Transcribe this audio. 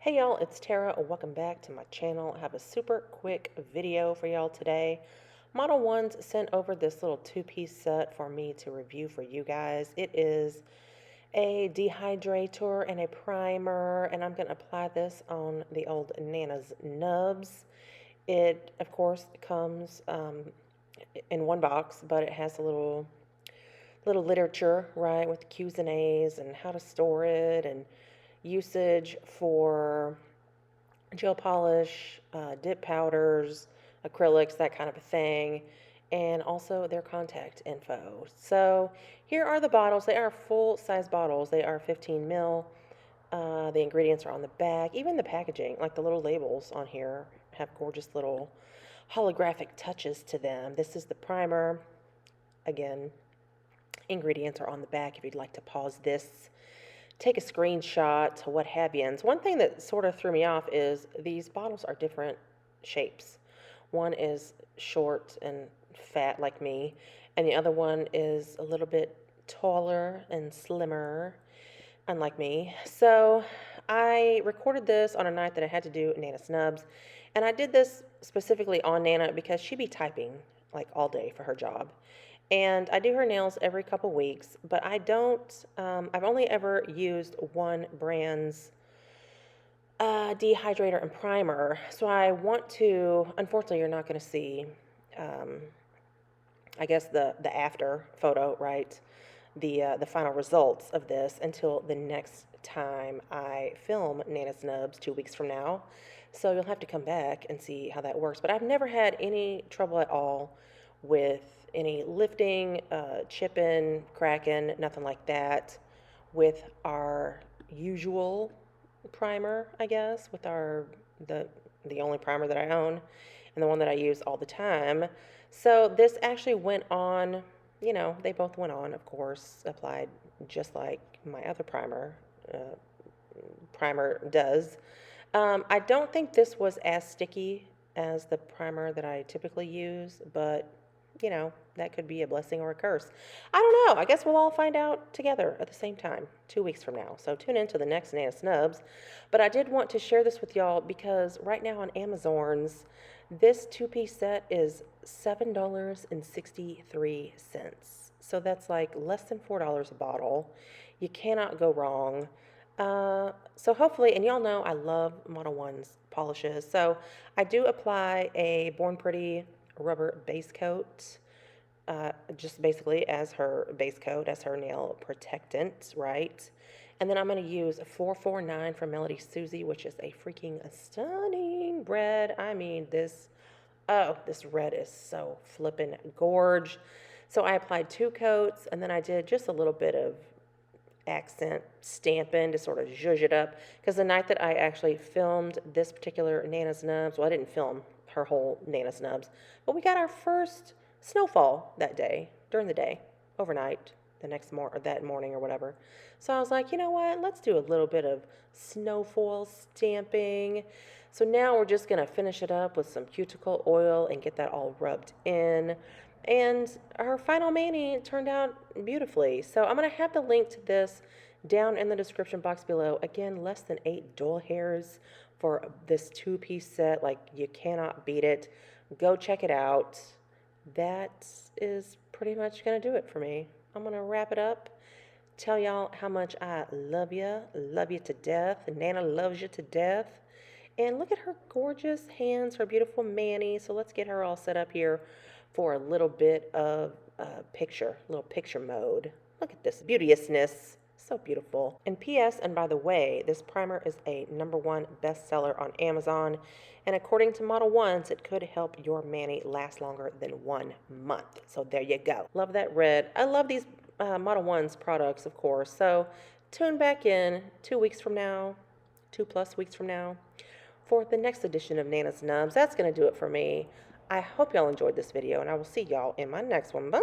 Hey y'all, it's Tara. Welcome back to my channel. I have a super quick video for y'all today. Model Ones sent over this little two-piece set for me to review for you guys. It is a dehydrator and a primer, and I'm going to apply this on the old Nana's nubs. It, of course, comes in one box, but it has a little literature, right, with the Q's and A's and how to store it and usage for gel polish, dip powders, acrylics, that kind of a thing, and also their contact info. So here are the bottles. They are full-size bottles. They are 15 ml. The ingredients are on the back. Even the packaging, like the little labels on here, have gorgeous little holographic touches to them. This is the primer. Again, ingredients are on the back if you'd like to pause this, take a screenshot, what have you. And one thing that sort of threw me off is these bottles are different shapes. One is short and fat like me, and the other one is a little bit taller and slimmer, unlike me. So I recorded this on a night that I had to do Nana Snubs, and I did this specifically on Nana because she be typing like all day for her job. And I do her nails every couple weeks, but I don't, I've only ever used one brand's dehydrator and primer. So I want to, unfortunately, you're not going to see, um, I guess, the after photo, right? The final results of this until the next time I film Nana Snubs 2 weeks from now. So you'll have to come back and see how that works. But I've never had any trouble at all with any lifting, chipping, cracking, nothing like that with our usual primer, I guess, with the only primer that I own and the one that I use all the time. So this actually went on, they both went on, of course, applied just like my other primer does. I don't think this was as sticky as the primer that I typically use, but that could be a blessing or a curse. I don't know. I guess we'll all find out together at the same time 2 weeks from now. So tune in to the next Nana Snubs. But I did want to share this with y'all because right now on Amazon's, this two-piece set is $7.63. So that's like less than $4 a bottle. You cannot go wrong. So hopefully, and y'all know I love Model One's polishes. So I do apply a Born Pretty rubber base coat, just basically as her base coat, as her nail protectant, right? And then I'm going to use 449 from Melody Susie, which is a freaking stunning red. I mean, this red is so flippin' gorge. So I applied 2 coats, and then I did just a little bit of accent stamping to sort of zhuzh it up, because the night that I actually filmed this particular Nana Snubs, well, I didn't film her whole Nana Snubs, but we got our first snowfall that day, during the day, overnight, that morning or whatever. So I was like, you know what, let's do a little bit of snowfall stamping. So now we're just going to finish it up with some cuticle oil and get that all rubbed in. And our final mani turned out beautifully. So I'm going to have the link to this down in the description box below. Again, less than 8 dull hairs for this two-piece set. Like, you cannot beat it. Go check it out. That is pretty much going to do it for me. I'm going to wrap it up. Tell y'all how much I love you to death. Nana loves you to death. And look at her gorgeous hands, her beautiful mani. So let's get her all set up here for a little bit of little picture mode. Look at this beauteousness. So beautiful. And P.S. and by the way, this primer is a #1 bestseller on Amazon. And according to Model Ones, it could help your mani last longer than 1 month. So there you go. Love that red. I love these Model Ones products, of course. So tune back in 2 weeks from now, 2+ weeks from now, for the next edition of Nana Snubs. That's going to do it for me. I hope y'all enjoyed this video, and I will see y'all in my next one. Bye!